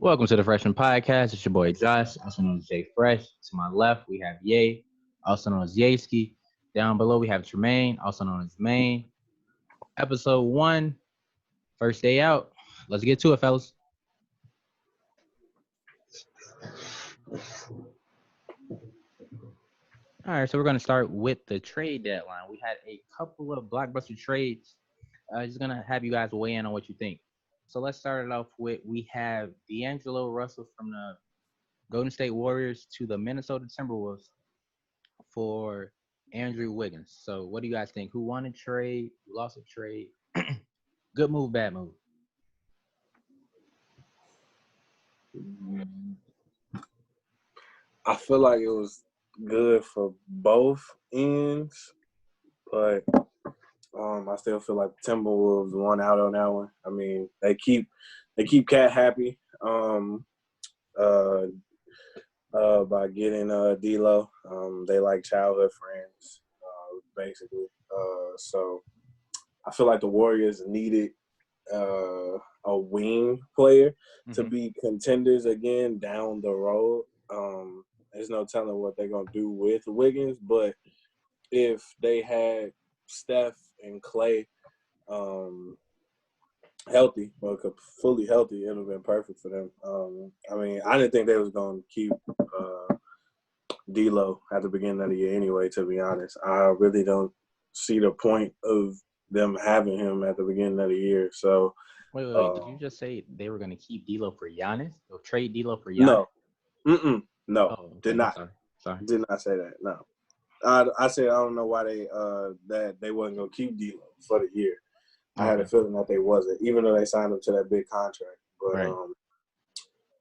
Welcome to the Freshman Podcast. It's your boy Josh, also known as Jay Fresh. To my left, we have Ye, also known as Yeski. Down below, we have Tremaine, also known as Maine. Episode 1, first day out. Let's get to it, fellas. All right, so we're going to start with the trade deadline. We had a couple of blockbuster trades. Just going to have you guys weigh in on what you think. So let's start it off with, we have D'Angelo Russell from the Golden State Warriors to the Minnesota Timberwolves for Andrew Wiggins. So what do you guys think? Who won a trade? Who lost a trade? Good move, bad move? I feel like it was good for both ends, but I still feel like the Timberwolves won out on that one. I mean, they keep Cat happy by getting D'Lo. They like childhood friends, basically. So I feel like the Warriors needed a wing player to be contenders again down the road. There's no telling what they're gonna do with Wiggins, but if they had Steph and Clay healthy, or fully healthy, it would have been perfect for them. I mean, I didn't think they was gonna keep D'Lo at the beginning of the year anyway. To be honest, I really don't see the point of them having him at the beginning of the year. So, wait. Did you just say they were going to keep D'Lo for Giannis? Or trade D'Lo for Giannis? No, Oh, okay. did not. Sorry. Did not say that. No, I said I don't know why that they wasn't gonna keep D'Lo for the year. I had a feeling that they wasn't, even though they signed him to that big contract. But right.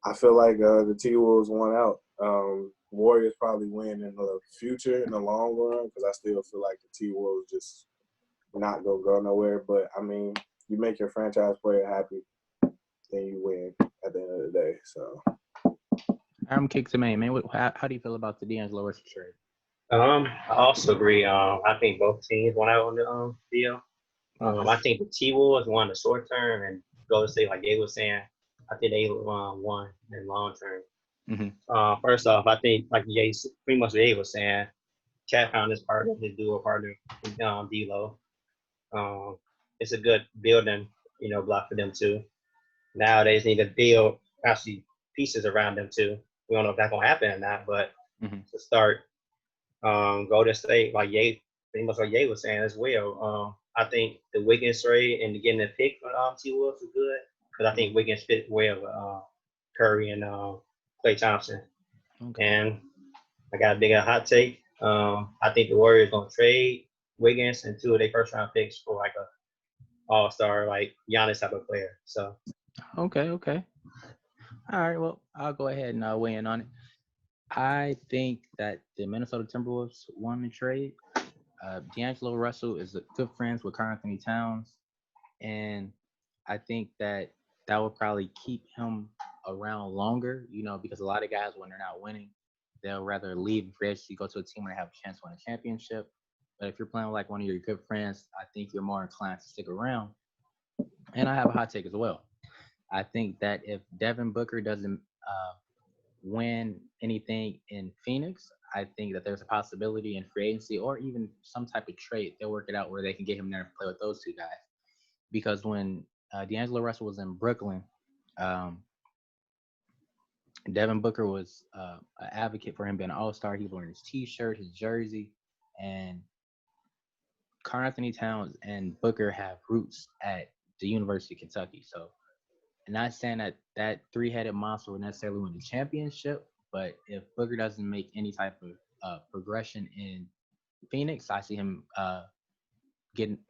I feel like the T-Wolves won out. Warriors probably win in the future, in the long run, because I still feel like the T-Wolves just not gonna go nowhere. But I mean, you make your franchise player happy, then you win at the end of the day. So I'm kicked to man. How do you feel about the D'Angelo Russell trade? I also agree. I think both teams won out on the deal. I think the T-Wolves won the short term, and Golden State, like Jay was saying, I think they won in long term. First off, I think, like Jay, pretty much Jay was saying, Cat found his partner, his dual partner, D'Lo. It's a good building, block for them too. Now they just need to build actually pieces around them too. We don't know if that's gonna happen or not, but to start, Golden State, like Ye, pretty much like Ye was saying as well. I think the Wiggins trade and getting the pick for T-Wolves was good because I think Wiggins fit well with Curry and Klay Thompson. Okay. And I got a big hot take. I think the Warriors gonna trade Wiggins and 2 of their first round picks for like a all-star, like Giannis type of player. So Okay. All right. Well, I'll go ahead and weigh in on it. I think that the Minnesota Timberwolves won the trade. D'Angelo Russell is good friends with Karl Anthony Towns, and I think that will probably keep him around longer, because a lot of guys, when they're not winning, they'll rather leave free agency, go to a team where they have a chance to win a championship. But if you're playing with like one of your good friends, I think you're more inclined to stick around. And I have a hot take as well. I think that if Devin Booker doesn't win anything in Phoenix, I think that there's a possibility in free agency or even some type of trade, they'll work it out where they can get him there and play with those two guys. Because when D'Angelo Russell was in Brooklyn, Devin Booker was an advocate for him being an all-star. He was wearing his T-shirt, his jersey, and Karl Anthony Towns and Booker have roots at the University of Kentucky. So I'm not saying that three-headed monster will necessarily win the championship, but if Booker doesn't make any type of progression in Phoenix, I see him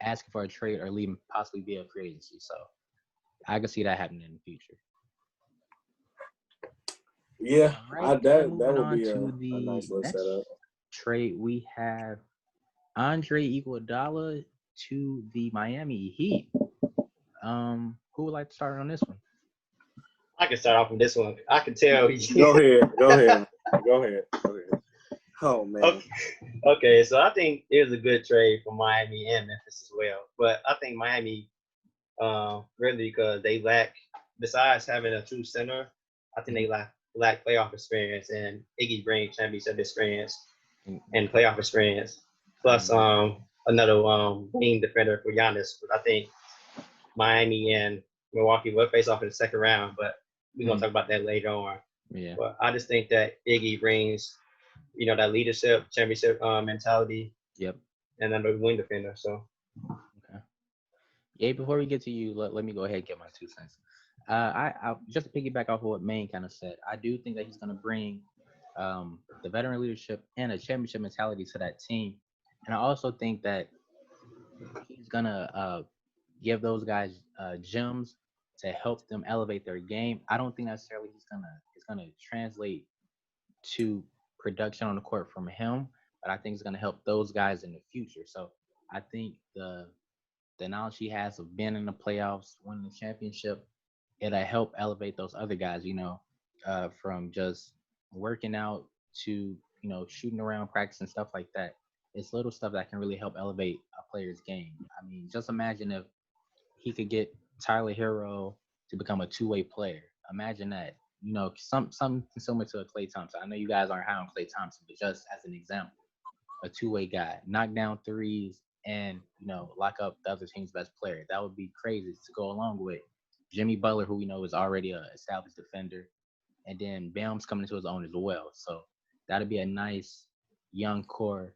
asking for a trade or leaving possibly via free agency. So I can see that happening in the future. yeah, right, that would be a nice little setup. Trade, we have Andre Iguodala to the Miami Heat. Who would like to start on this one? I can start off on this one. I can tell. Go ahead. Oh man. Okay, so I think it was a good trade for Miami and Memphis as well. But I think Miami, really, because they lack, besides having a true center, I think they lack playoff experience, and Iggy brings championship experience Mm, and playoff experience, plus another wing defender for Giannis. But I think Miami and Milwaukee will face off in the second round, but we're gonna talk about that later on. Yeah. But I just think that Iggy brings, that leadership, championship mentality, Yep. and then the wing defender. So Okay. Yeah. Before we get to you, let me go ahead and get my 2 cents. I just to piggyback off of what Maine kind of said. I do think that he's going to bring the veteran leadership and a championship mentality to that team, and I also think that he's gonna give those guys gems to help them elevate their game. I don't think necessarily it's gonna translate to production on the court from him, but I think it's gonna help those guys in the future. So I think the knowledge he has of being in the playoffs, winning the championship, it'll help elevate those other guys. From just working out to shooting around, practice and stuff like that. It's little stuff that can really help elevate a player's game. I mean, just imagine if he could get Tyler Hero to become a two-way player. Imagine that. Something similar to a Klay Thompson. I know you guys aren't high on Klay Thompson, but just as an example, a two-way guy, knock down threes, and lock up the other team's best player. That would be crazy to go along with Jimmy Butler, who we know is already an established defender, and then Bam's coming into his own as well. So that'd be a nice young core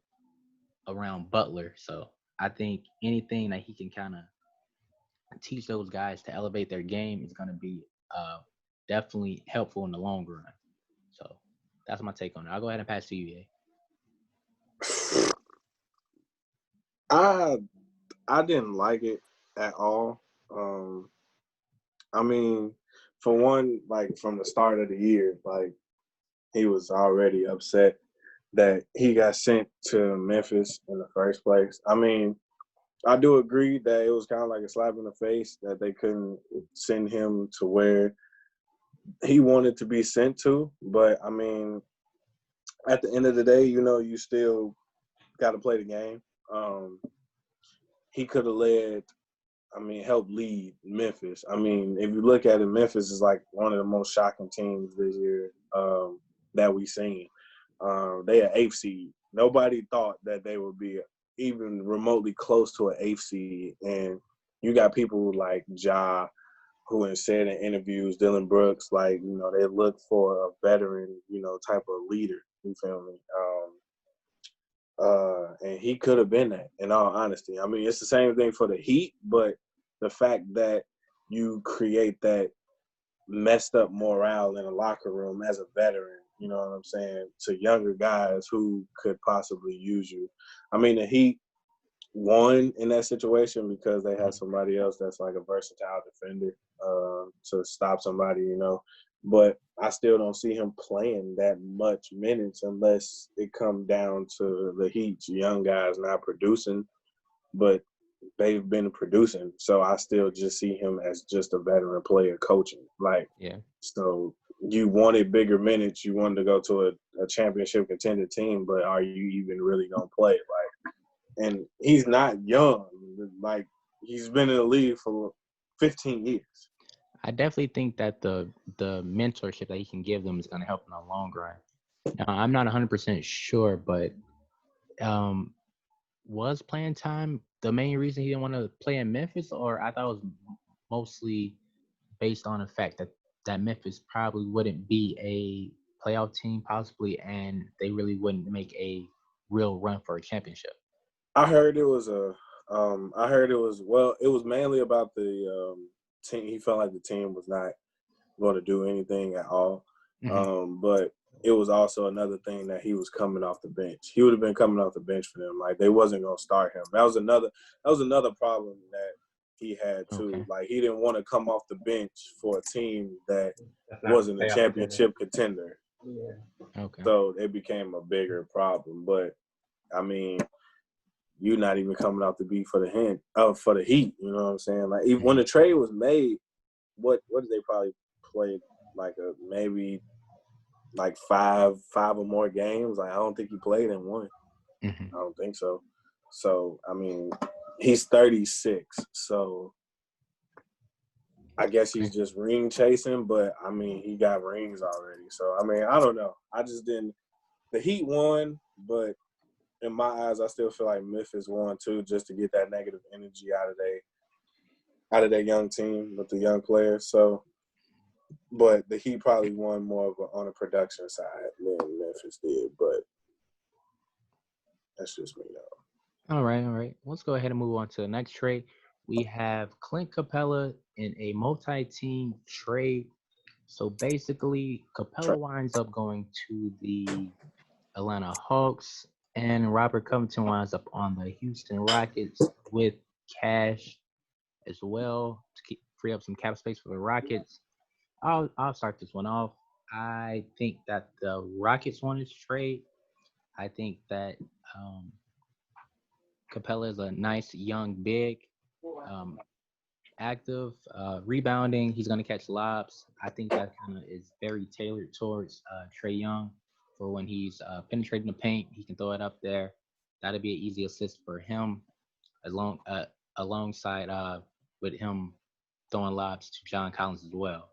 around Butler. So I think anything that he can kind of teach those guys to elevate their game is going to be definitely helpful in the long run. So that's my take on it. I'll go ahead and pass to you, Ye. I didn't like it at all. I mean, for one, like from the start of the year, like he was already upset that he got sent to Memphis in the first place. I mean, I do agree that it was kind of like a slap in the face that they couldn't send him to where he wanted to be sent to. But, I mean, at the end of the day, you still got to play the game. He could have helped lead Memphis. I mean, if you look at it, Memphis is like one of the most shocking teams this year that we've seen. They are 8th seed. Nobody thought that they would be even remotely close to an 8th seed. And you got people like Ja, who have said in interviews, Dylan Brooks, like, they look for a veteran, type of leader. You feel me? And he could have been that, in all honesty. I mean, it's the same thing for the Heat, but the fact that you create that messed up morale in a locker room as a veteran, you know what I'm saying, to younger guys who could possibly use you. I mean, the Heat won in that situation because they had somebody else that's like a versatile defender to stop somebody, But I still don't see him playing that much minutes unless it comes down to the Heat's young guys not producing. But they've been producing, so I still just see him as just a veteran player coaching. Like, Yeah. So you wanted bigger minutes, you wanted to go to a championship contender team, but are you even really gonna play? Like, and he's not young. Like, he's been in the league for 15 years. I definitely think that the mentorship that he can give them is going to help in the long run. Now, I'm not 100% sure, but was playing time the main reason he didn't want to play in Memphis, or I thought it was mostly based on the fact that Memphis probably wouldn't be a playoff team possibly, and they really wouldn't make a real run for a championship. I heard it was it was mainly about the team. He felt like the team was not going to do anything at all. Mm-hmm. But it was also another thing that he was coming off the bench. He would have been coming off the bench for them. Like, they wasn't going to start him. That was another problem that he had too. Okay. Like, he didn't want to come off the bench for a team that that's not wasn't a playoff championship contender. Yeah. Okay. So it became a bigger problem. But I mean, you're not even coming out to be for the Heat. You know what I'm saying? Like, even when the trade was made, what did they probably play, like maybe like five or more games? Like, I don't think he played in one. Mm-hmm. I don't think so. So I mean, he's 36. So I guess he's just ring chasing, but I mean, he got rings already. So, I mean, I don't know. I just didn't. The Heat won, but in my eyes, I still feel like Memphis won too, just to get that negative energy out of their young team with the young players. So, but the Heat probably won more of on a production side than Memphis did. But that's just me, though. All right, all right. Let's go ahead and move on to the next trade. We have Clint Capella in a multi-team trade. So basically, Capella winds up going to the Atlanta Hawks, and Robert Covington winds up on the Houston Rockets with cash as well to free up some cap space for the Rockets. I'll start this one off. I think that the Rockets won this trade. I think that Capella is a nice young big, um, active, rebounding. He's going to catch lobs. I think that kind of is very tailored towards Trae Young for when he's penetrating the paint. He can throw it up there. That'll be an easy assist for him, alongside with him throwing lobs to John Collins as well.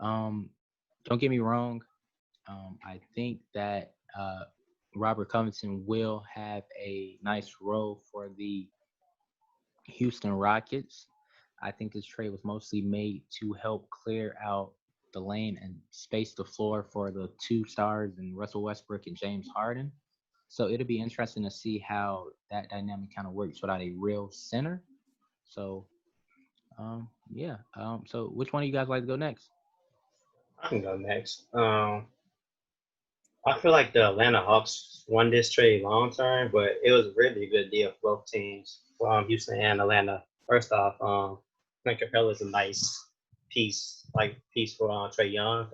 Don't get me wrong. I think that Robert Covington will have a nice role for the Houston Rockets. I think this trade was mostly made to help clear out the lane and space the floor for the two stars and Russell Westbrook and James Harden. So it'll be interesting to see how that dynamic kind of works without a real center. So yeah. So which one of you guys like to go next? I can go next. I feel like the Atlanta Hawks won this trade long term, but it was really a good deal for both teams, Houston and Atlanta. First off, Clint Capella is a nice piece for Trae Young.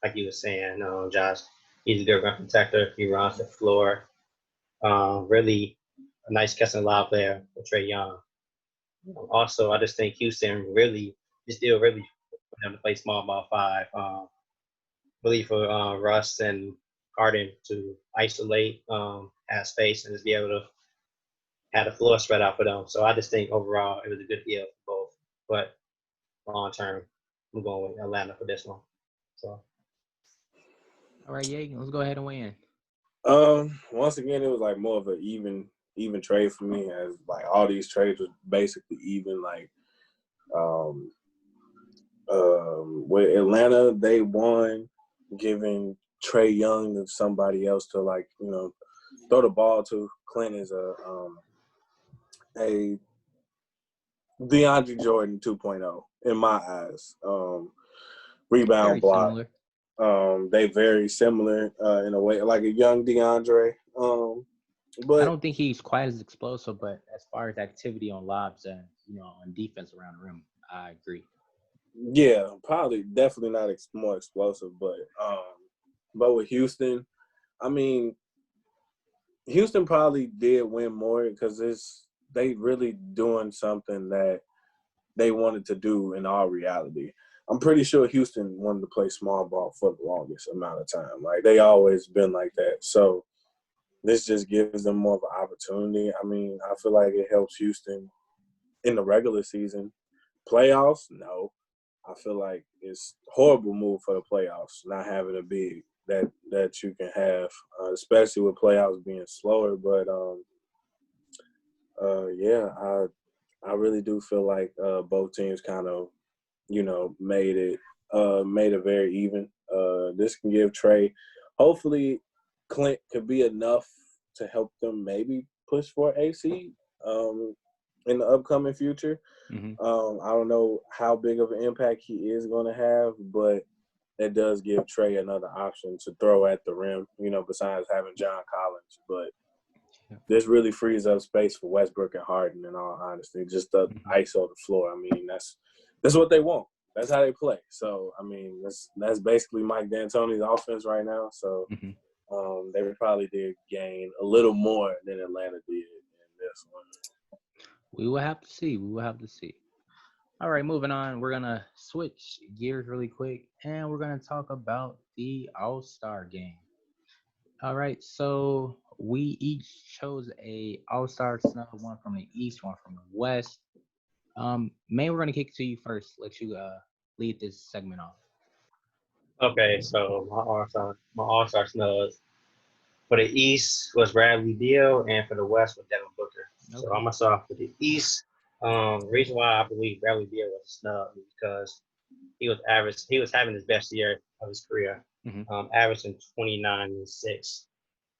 Like you were saying, Josh, he's a good rim protector. He runs the floor. Really a nice catch and lob player for Trae Young. Also, I just think Houston really is still really for them to play small ball five. Really for Russ and Harden to isolate, have space, and just be able to have the floor spread out for them. So I just think overall it was a good deal for both. But long term, I'm going with Atlanta for this one. So All right, yeah, let's go ahead and weigh in. Once again, it was like more of an even trade for me, as like all these trades was basically even. Like, with Atlanta, they won, giving Trae Young to somebody else to throw the ball to. Clint is a DeAndre Jordan 2.0 in my eyes. Rebound Very block. similar. They very similar in a way, like a young DeAndre. But I don't think he's quite as explosive, but as far as activity on lobs and on defense around the rim, I agree. yeah, probably definitely not more explosive, but with Houston, I mean, Houston probably did win more because they really doing something that they wanted to do in all reality. I'm pretty sure Houston wanted to play small ball for the longest amount of time. Like, they always been like that. So this just gives them more of an opportunity. I mean, I feel like it helps Houston in the regular season. Playoffs, no. I feel like it's a horrible move for the playoffs, not having a big that you can have, especially with playoffs being slower. But yeah, I really do feel like both teams kind of made it very even. This can give Trae, hopefully, Clint could be enough to help them maybe push for AC in the upcoming future. Mm-hmm. I don't know how big of an impact he is going to have, but it does give Trae another option to throw at the rim, besides having John Collins. But this really frees up space for Westbrook and Harden, in all honesty, just the ISO the floor. I mean, that's what they want. That's how they play. So, I mean, that's basically Mike D'Antoni's offense right now. So, they probably did gain a little more than Atlanta did in this one. We will have to see. We will have to see. All right, moving on. We're going to switch gears really quick, and we're going to talk about the All-Star game. All right, so we each chose a All-Star snub, one from the East, one from the West. May, we're gonna kick it to you first. Let you lead this segment off. Okay, so my all-star snubs for the East was Bradley Beal, and for the West was Devin Booker. So Okay. I'm gonna start off with the East. Reason why I believe Bradley Beal was snubbed is because he was average. He was having his best year of his career, averaging 29 and 6.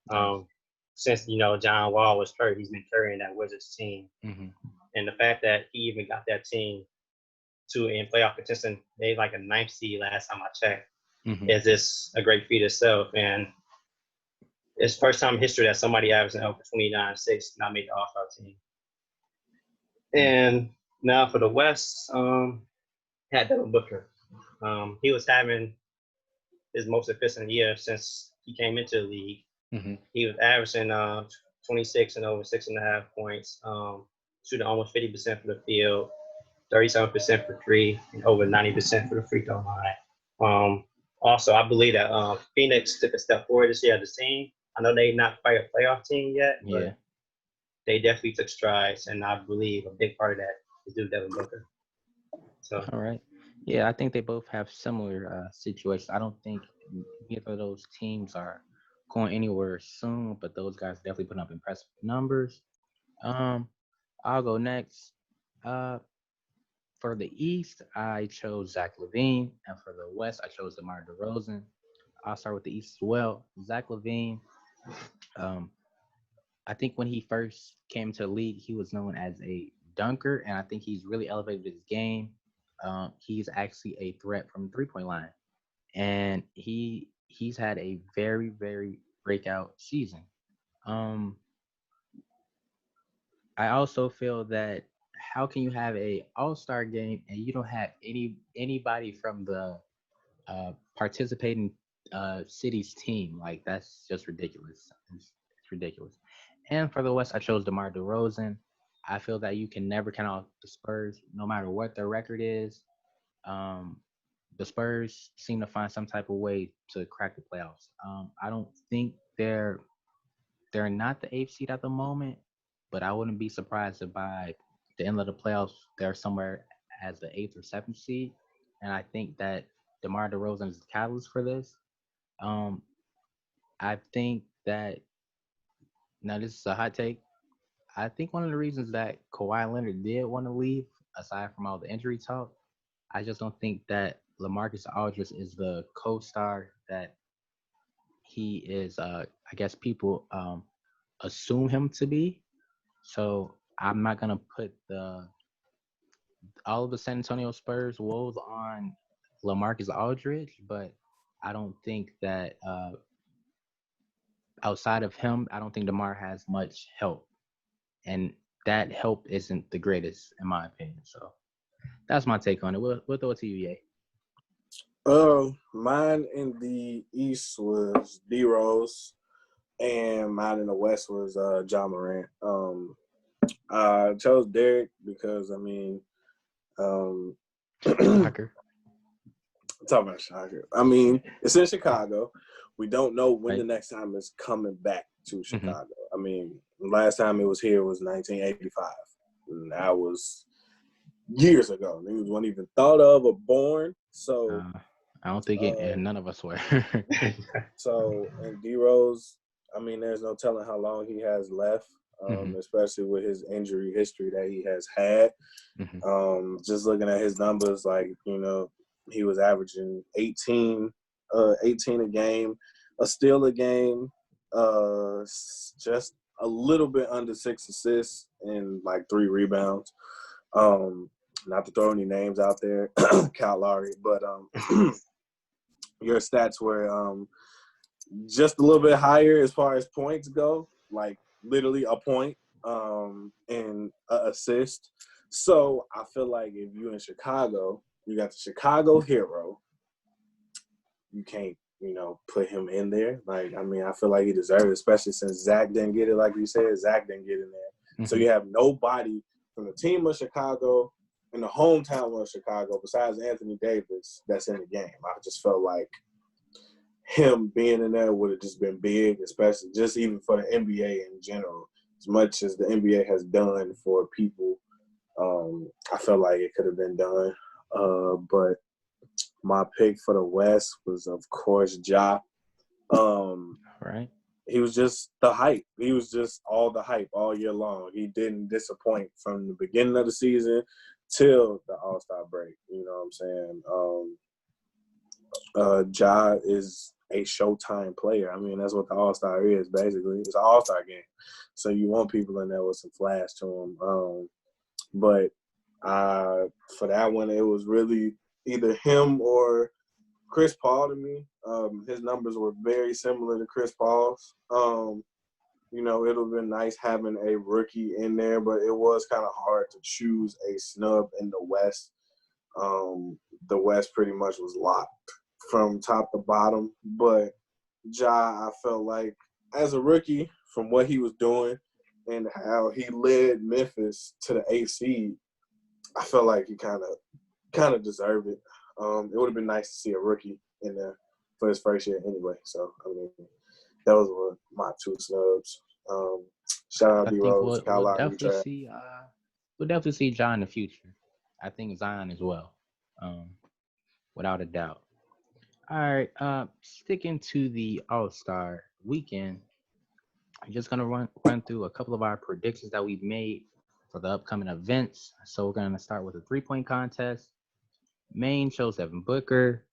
Nice. Since John Wall was hurt, he's been carrying that Wizards team, and the fact that he even got that team to in playoff contention, they like a ninth seed last time I checked, is just a great feat itself. And it's first time in history that somebody averaging over 29 and 6 not made the All-Star team. And now for the West, had Devin Booker. He was having his most efficient year since he came into the league. He was averaging 26 and over 6.5 points, shooting almost 50% from the field, 37% for three, and over 90% for the free throw line. Also, I believe that Phoenix took a step forward this year as a team. I know they're not quite a playoff team yet, but they definitely took strides, and I believe a big part of that is due to Devin Booker. So, all right. Yeah, I think they both have similar situations. I don't think either of those teams are going anywhere soon, but those guys definitely put up impressive numbers. I'll go next. For the East, I chose Zach LaVine, and for the West, I chose DeMar DeRozan. I'll start with the East as well. Zach LaVine, I think when he first came to the league, he was known as a dunker, and I think he's really elevated his game. He's actually a threat from the three-point line, and he's had a very, very breakout season. Um, I also feel that how can you have a all-star game and you don't have anybody from the participating city's team? Like that's just ridiculous. It's ridiculous. And for the West, I chose DeMar DeRozan. I feel that you can never count out the Spurs, no matter what their record is. Um, the Spurs seem to find some type of way to crack the playoffs. I don't think they're not the eighth seed at the moment, but I wouldn't be surprised if by the end of the playoffs they're somewhere as the eighth or seventh seed. And I think that DeMar DeRozan is the catalyst for this. Um, I think that now this is a hot take. I think one of the reasons that Kawhi Leonard did want to leave, aside from all the injury talk, I just don't think that LaMarcus Aldridge is the co-star that he is. I guess people assume him to be. So I'm not gonna put the all of the San Antonio Spurs woes on LaMarcus Aldridge, but I don't think that outside of him, I don't think DeMar has much help, and that help isn't the greatest in my opinion. So that's my take on it. We'll throw it to you, Ye. Mine in the East was D Rose, and mine in the West was John Morant. I chose Derek because Shocker. talking about Shocker. I mean, it's in Chicago. We don't know when the Right. next time it's coming back to Chicago. I mean, the last time it was here was 1985. And that was years ago. Niggas weren't even thought of or born. So, I don't think it, and none of us were. and D Rose, I mean, there's no telling how long he has left, especially with his injury history that he has had. Just looking at his numbers, he was averaging 18 a game, a steal a game, just a little bit under 6 assists and like 3 rebounds. Not to throw any names out there, Kyle Lowry, but your stats were just a little bit higher as far as points go, like literally a point and an assist. So I feel like if you're in Chicago, you got the Chicago hero. You can't, put him in there. Like, I mean, I feel like he deserves it, especially since Zach didn't get it, like you said. Zach didn't get in there. So you have nobody from the team of Chicago and the hometown of Chicago besides Anthony Davis that's in the game. I just felt like him being in there would have just been big, especially just even for the NBA in general. As much as the NBA has done for people I felt like it could have been done. But my pick for the West was, of course, Ja. Right. He was just the hype. He was just all the hype all year long. He didn't disappoint from the beginning of the season till the All-Star break. You know what I'm saying? Ja is a Showtime player. I mean, that's what the All-Star is, basically. It's an All-Star game. So you want people in there with some flash to them. But for that one, it was really either him or Chris Paul to me. His numbers were very similar to Chris Paul's. You know, it would have been nice having a rookie in there, but it was kind of hard to choose a snub in the West. The West pretty much was locked from top to bottom. But Ja, I felt like as a rookie, from what he was doing and how he led Memphis to the 8th seed, I felt like he kind of deserved it. It would have been nice to see a rookie in there for his first year anyway. So, I mean, that was my two snubs. Shout out I D think Rose, Kyle Lowry, Trav. we'll definitely see John in the future. I think Zion as well, without a doubt. All right, sticking to the All-Star weekend, I'm just gonna run through a couple of our predictions that we've made for the upcoming events. So we're gonna start with a 3-point contest. Maine chose Devin Booker.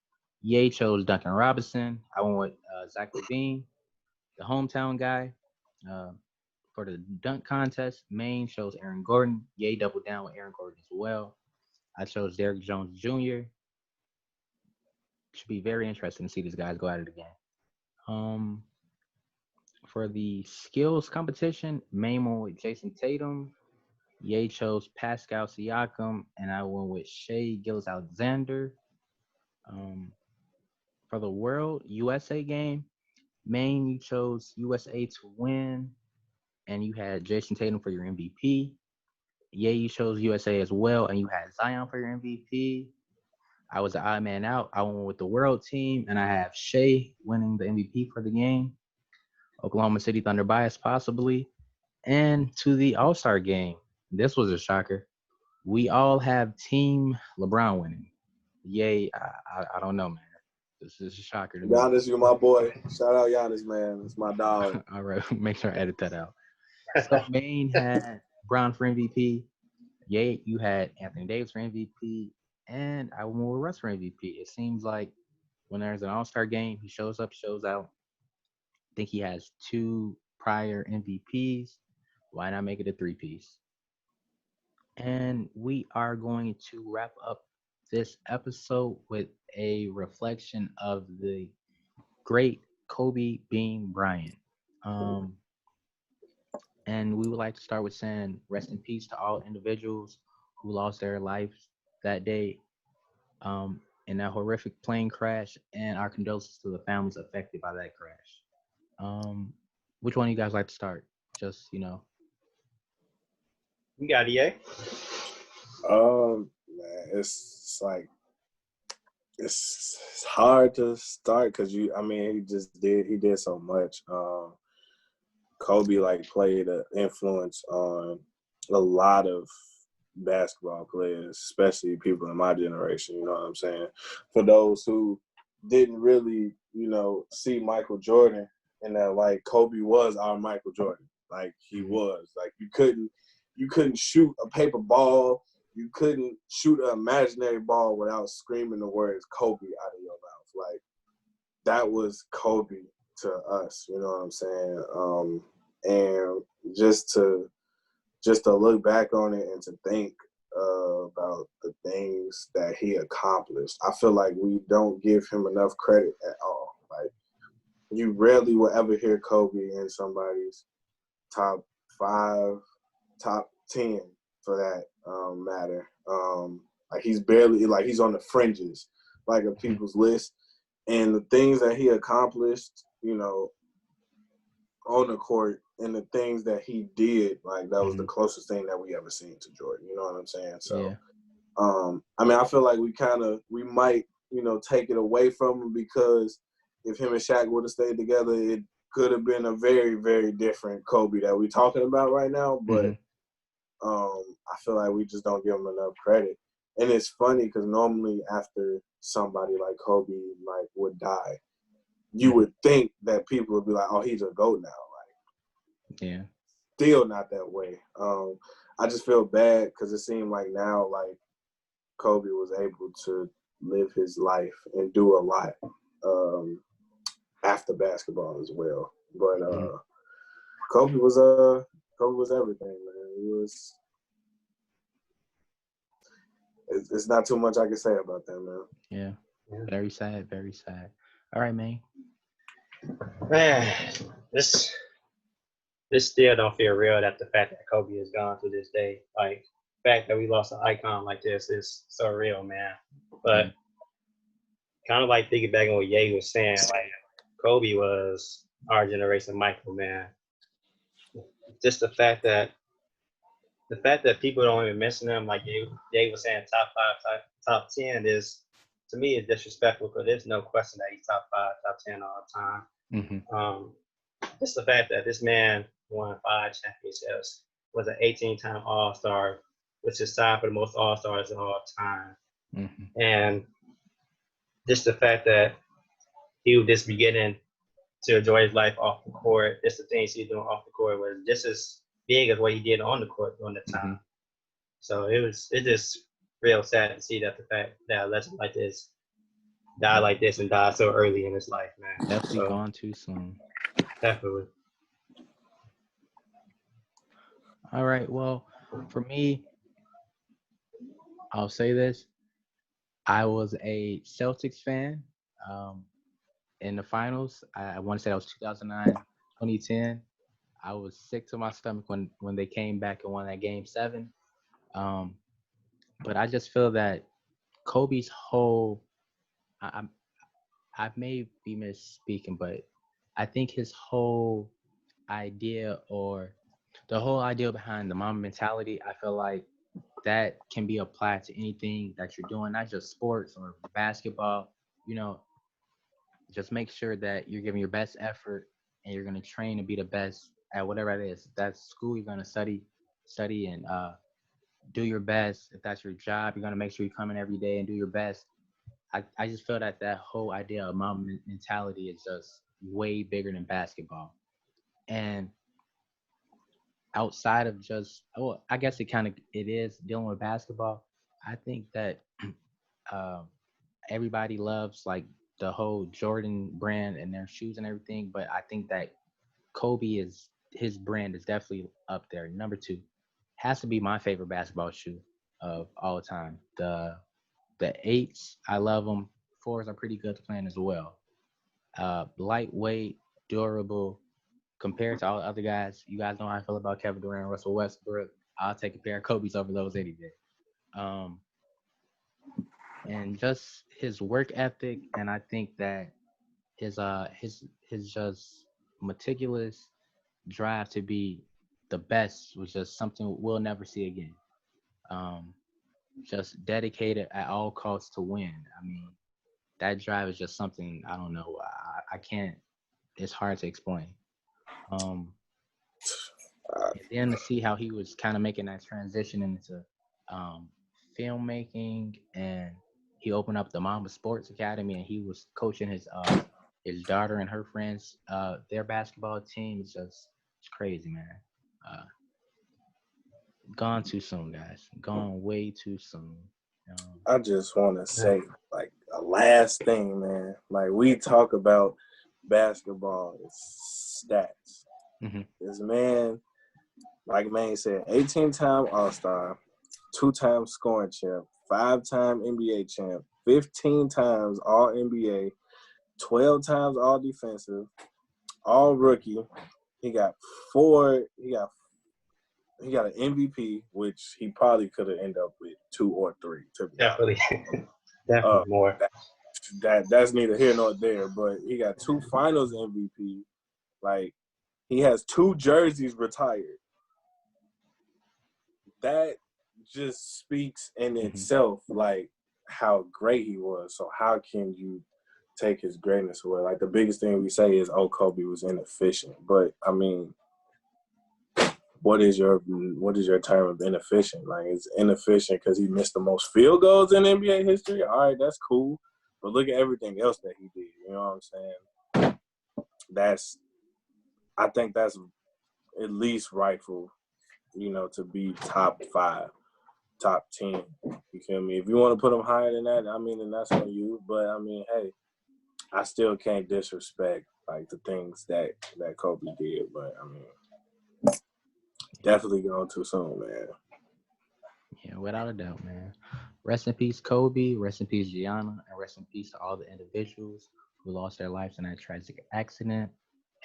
Ye chose Duncan Robinson. I went with Zach Levine, the hometown guy. Uh, for the dunk contest, Maine chose Aaron Gordon. Ye doubled down with Aaron Gordon as well. I chose Derrick Jones Jr. Should be very interesting to see these guys go at it again. Um, for the skills competition, Maine went with Jason Tatum. Ye chose Pascal Siakam, and I went with Shea Gilgeous-Alexander. For the World USA game, Maine, you chose USA to win, and you had Jason Tatum for your MVP. Ye, you chose USA as well, and you had Zion for your MVP. I was the odd man out. I went with the World team, and I have Shea winning the MVP for the game. Oklahoma City Thunder bias, possibly. And to the All-Star game, this was a shocker. We all have Team LeBron winning. Yay, I don't know, man. This is a shocker to me. Giannis, you my boy. Shout out Giannis, man. It's my dog. All right, make sure I edit that out. So Maine had Brown for MVP. Yay, you had Anthony Davis for MVP. And I went with Russ for MVP. It seems like when there's an All-Star game, he shows up, shows out. I think he has 2 prior MVPs. Why not make it a 3-piece? And we are going to wrap up this episode with a reflection of the great Kobe Bean Bryant. And we would like to start with saying rest in peace to all individuals who lost their lives that day in that horrific plane crash, and our condolences to the families affected by that crash. Which one of you guys like to start? Just, You got EA? Man, it's like it's hard to start because he did so much. Kobe played an influence on a lot of basketball players, especially people in my generation. You know what I'm saying? For those who didn't really, see Michael Jordan, and that Kobe was our Michael Jordan. He was. You couldn't shoot a paper ball. You couldn't shoot an imaginary ball without screaming the words Kobe out of your mouth. That was Kobe to us, you know what I'm saying? And just to look back on it and to think about the things that he accomplished, I feel like we don't give him enough credit at all. You rarely will ever hear Kobe in somebody's top 5, top 10 for that matter. He's barely he's on the fringes of people's list, and the things that he accomplished, on the court, and the things that he did, that was the closest thing that we ever seen to Jordan. You know what I'm saying? So, yeah. I feel like we might, take it away from him, because if him and Shaq would have stayed together, it could have been a very, very different Kobe that we're talking about right now. But I feel like we just don't give him enough credit. And it's funny because normally after somebody like Kobe like would die, you would think that people would be like, "Oh, he's a GOAT now." Like, Yeah. still not that way. I just feel bad because it seemed like now like Kobe was able to live his life and do a lot after basketball as well. But Kobe was everything, man. He was. It's not too much I can say about that, man. Yeah. Very sad. Very sad. All right, man. Man, this still don't feel real. That the fact that Kobe is gone to this day, like the fact that we lost an icon like this is so real, man. But kind of like thinking back on what Ye was saying, like Kobe was our generation Michael, man. Just the fact that people don't even mention him, like Ye was saying, top 5, top 10 is, to me, is disrespectful because there's no question that he's top 5, top 10 all the time. Just the fact that this man won 5 championships, was an 18-time All-Star, which is tied for the most All-Stars of all time. And just the fact that he was just beginning to enjoy his life off the court, just the things he was doing off the court was just as big as what he did on the court during the time. So it's just real sad to see that the fact that a legend like this died like this and died so early in his life, man. Definitely gone too soon. Definitely. All right. Well, for me, I'll say this. I was a Celtics fan in the finals. I want to say that was 2009, 2010. I was sick to my stomach when they came back and won that game 7. But I just feel that Kobe's whole, I may be misspeaking, but I think his whole idea, or the whole idea behind the Mamba mentality, I feel like that can be applied to anything that you're doing, not just sports or basketball. You know, just make sure that you're giving your best effort and you're going to train to be the best at whatever it is. If that's school, you're going to study and do your best. If that's your job, you're going to make sure you come in every day and do your best. I just feel that whole idea of Mamba mentality is just way bigger than basketball. And outside of just, well, I guess it is dealing with basketball. I think that everybody loves like the whole Jordan brand and their shoes and everything, but I think that his brand is definitely up there. Number 2 has to be my favorite basketball shoe of all time. The 8s, I love them. 4s are pretty good to playing as well. Lightweight, durable. Compared to all the other guys, you guys know how I feel about Kevin Durant and Russell Westbrook. I'll take a pair of Kobe's over those any day. And just his work ethic, and I think that his just meticulous drive to be the best was just something we'll never see again. Just dedicated at all costs to win. I mean, that drive is just something, I don't know. I can't. It's hard to explain. And then to see how he was kind of making that transition into filmmaking, and he opened up the Mamba Sports Academy, and he was coaching his daughter and her friends, their basketball team. It's crazy, man. Gone too soon, guys. Gone way too soon. I just want to say, like, a last thing, man. Like, we talk about basketball stats. This man, like Maine said, 18-time All-Star, 2-time scoring champ, 5-time NBA champ, 15 times All-NBA, 12 times All-Defensive, All-Rookie. He got an MVP, which he probably could have ended up with 2 or 3. To be definitely more. That's neither here nor there. But he got 2 Finals MVP. Like, he has 2 jerseys retired. That just speaks in itself, like, how great he was. So how can you take his greatness away? Like, the biggest thing we say is, oh, Kobe was inefficient. But, I mean, what is your term of inefficient? Like, it's inefficient because he missed the most field goals in NBA history. All right, that's cool, but look at everything else that he did. You know what I'm saying? I think that's at least rightful, you know, to be top 5, top 10. You feel me? If you want to put him higher than that, I mean, then that's on you. But I mean, hey, I still can't disrespect like the things that Kobe did. But I mean, definitely going too soon, man. Yeah, without a doubt, man. Rest in peace, Kobe. Rest in peace, Gianna. And rest in peace to all the individuals who lost their lives in that tragic accident.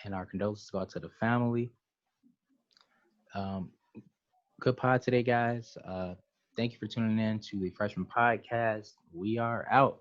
And our condolences go out to the family. Um, Good pod today, guys. Thank you for tuning in to the Freshman Podcast. We are out.